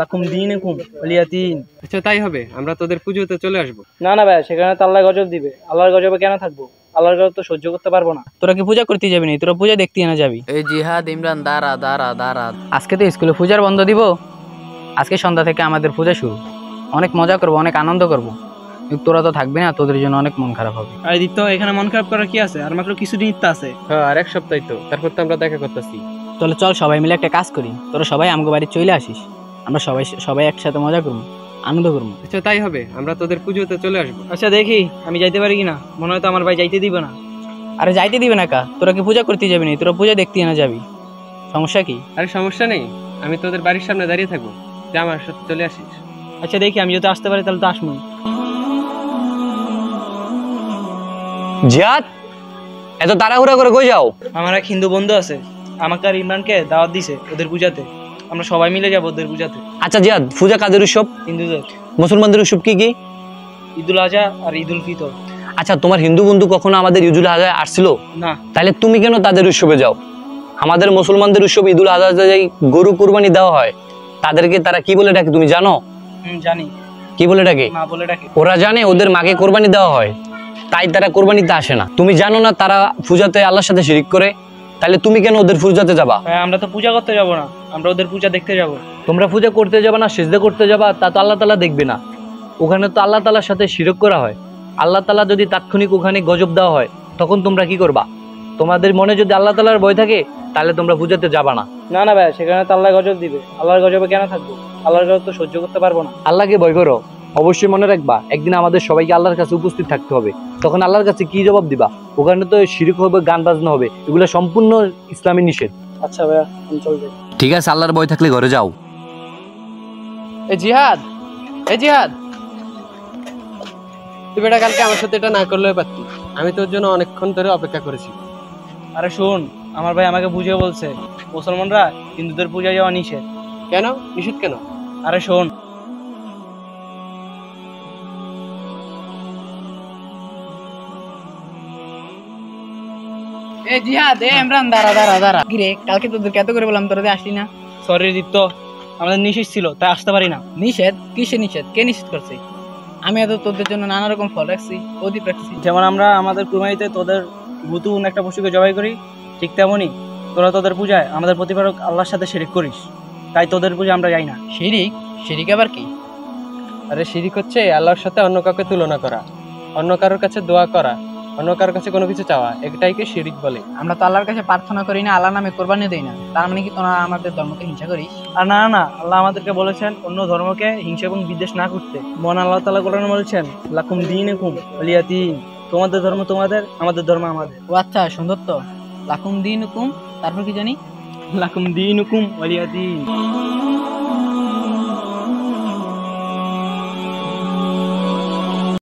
লাকুম দীনুকুম ওয়ালিয়া দীন। আচ্ছা তাই হবে, আমরা তোদের পুজোতে চলে আসবো। না না ভাই, সেখানে তো আল্লাহ গজব দিবে। আল্লাহর গজবে কেন থাকবো? আল্লাহর গজব তো সহ্য করতে পারবো না। তোরা কি পূজা করতে যাবি না? তোরা পূজা দেখতে না যাবি? এই জিহাদ ইমরান, দাঁড়া দাঁড়া দাঁড়া। আজকে তো স্কুলে পূজার বন্ধ দিব। আজকে সন্ধ্যা থেকে আমাদের পূজা শুরু। অনেক মজা করবো, অনেক আনন্দ করবো। তোরা তো থাকবি না, তোদের জন্য অনেক মন খারাপ হবে। আরে দিত্য, এখানে মন খারাপ করার কি আছে? আর মাত্র কিছুদিন তো আছে। হ্যাঁ, আর এক সপ্তাহ তো, তারপর তো আমরা দেখা করতেছি। চল সবাই মিলে একটা কাজ করি। তোরা সবাই আমাকে বাড়ি চলে আসিস। আমরা সবাই একসাথে মজা করবো, আনন্দ করবো। আচ্ছা তাই হবে, আমরা তোদের পুজোতে চলে আসবো। আচ্ছা দেখি আমি যাইতে পারি কিনা। মনে হয় তো আমার ভাই যাইতে দিবে না। আরে যাইতে দিবে না কা? তোরা কি পূজা করতে যাবি না? তোরা পূজা দেখতে না যাবি? সমস্যা কি? আরে সমস্যা নেই, আমি তোদের বাড়ির সামনে দাঁড়িয়ে থাকবো, তুই আমার সাথে চলে আসিস। আচ্ছা দেখি, আমি যদি আসতে পারি তাহলে তো আসমই। জিয়াদ, এত তাড়াহুড়া করে কই যাও? আমার এক হিন্দু বন্ধু আছে, আমাকে আর ইমরানকে দাওয়াত দিছে ওদের পূজাতে। আমরা সবাই মিলে যাবো ওদের পূজাতে। আচ্ছা জিয়াদ, পূজা কাদের উৎসব? হিন্দুদের। মুসলমানদের উৎসব কি কি? ঈদুল আজহা আর ঈদুল ফিতর। আচ্ছা, তোমার হিন্দু বন্ধু কখনো আমাদের ঈদুল আজহায় আসছিল না। তাহলে তুমি কেন তাদের উৎসবে যাও? আমাদের মুসলমানদের উৎসব ঈদুল আজহায় গরু কুরবানি দেওয়া হয়। তাদেরকে তারা কি বলে ডাকে তুমি জানো? জানি। কি বলে ডাকে? মা বলে ডাকে। ওরা জানে ওদের মাকে কোরবানি দেওয়া হয়, তাই তারা কোরবানিতে আসে না। তুমি জানো না তারা পূজাতে আল্লাহর সাথে শিরিক করে? তাহলে তুমি কেন ওদের পূজাতে যাবা? আমরা তো পূজা করতে যাব না, আমরা ওদের পূজা দেখতে যাব। তোমরা পূজা করতে যাবা না সিজদা করতে যাবা, তা তো আল্লাহ তাআলা দেখবে না। ওখানে তো আল্লাহ তাআলার সাথে শিরক করা হয়। আল্লাহ তাআলা যদি তাৎক্ষণিক ওখানে গজব দেওয়া হয়, তখন তোমরা কি করবা? তোমাদের মনে যদি আল্লাহ তাআলার ভয় থাকে, তাহলে তোমরা পূজাতে যাবা না। না না ভাই, সেখানে তো আল্লাহ গজব দিবে। আল্লাহর গজবে কেন থাকবো? আল্লাহর গজব তো সহ্য করতে পারবো না। আল্লাহকে ভয় করো। অবশ্যই মনে রাখবা, একদিন আমাদের সবাইকে আল্লাহর কাছে উপস্থিত থাকতে হবে। তখন আল্লাহর কাছে কি জবাব দিবা? ওখানে তো শিরক হবে, গান বাজনা হবে, এগুলো সম্পূর্ণ ইসলামী নিষেধ। আচ্ছা ভাইয়া, আমি চল যাই। ঠিক আছে, আল্লাহর ভয় থাকলে ঘরে যাও। এই জিহাদ, তুই বেটা কালকে আমার সাথে এটা না করলেও পারতি। আমি তোর জন্য অনেকক্ষণ ধরে অপেক্ষা করেছি। আরে শোন, আমার ভাই আমাকে বুঝিয়ে বলছে মুসলমানরা হিন্দুদের পূজায় যাওয়া নিষেধ। কেন নিষেধ কেন? আরে শোন, জিহাদ, ইমরান, দাঁড়া। কিরে, কালকে তোদেরকে এত করে বললাম, তোরা আসলি না? সরি দীপ্ত, আমাদের নিষেধ ছিল তাই আসতে পারি না। নিষেধ? কিসে নিষেধ? কে নিষেধ করছে? আমি এত তোদের জন্য নানা রকম ফল রাখছি, প্রদীপ রাখছি। যেমন আমরা আমাদের কুরবানিতে তোদের নতুন একটা পশুকে জবাই করি, ঠিক তেমনই তোরা তোদের পূজায় আমাদের প্রতিপালক আল্লাহর সাথে শিরিক করিস, তাই তোদের পূজা আমরা যাই না। শিরিক আবার কি? আরে শিরিক হচ্ছে আল্লাহর সাথে অন্য কাউকে তুলনা করা, অন্য কারোর কাছে দোয়া করা, অন্য কারোর কাছে কোনো কিছু চাওয়া, এটাইকে শিরিক বলে। আমরা তো আল্লাহর কাছে প্রার্থনা করি না, আল্লাহর নামে কোরবানি দেই না। তার মানে কি তোরা আমাদের ধর্মকে হিংসা করিস? আর না, আল্লাহ আমাদেরকে বলেছেন অন্য ধর্মকে হিংসা এবং বিদ্বেষ না করতে। মহান আল্লাহ তাআলা কোরআনে বলেছেন, লাকুম দীনুকুম ওয়ালিয়া দীন। তোমাদের ধর্ম তোমাদের, আমাদের ধর্ম আমাদের। ও আচ্ছা, সুন্দর তো। লাকুম দীনুকুম, তারপর কি জানি? লাকুম দীনুকুম ওয়ালিয়া দীন।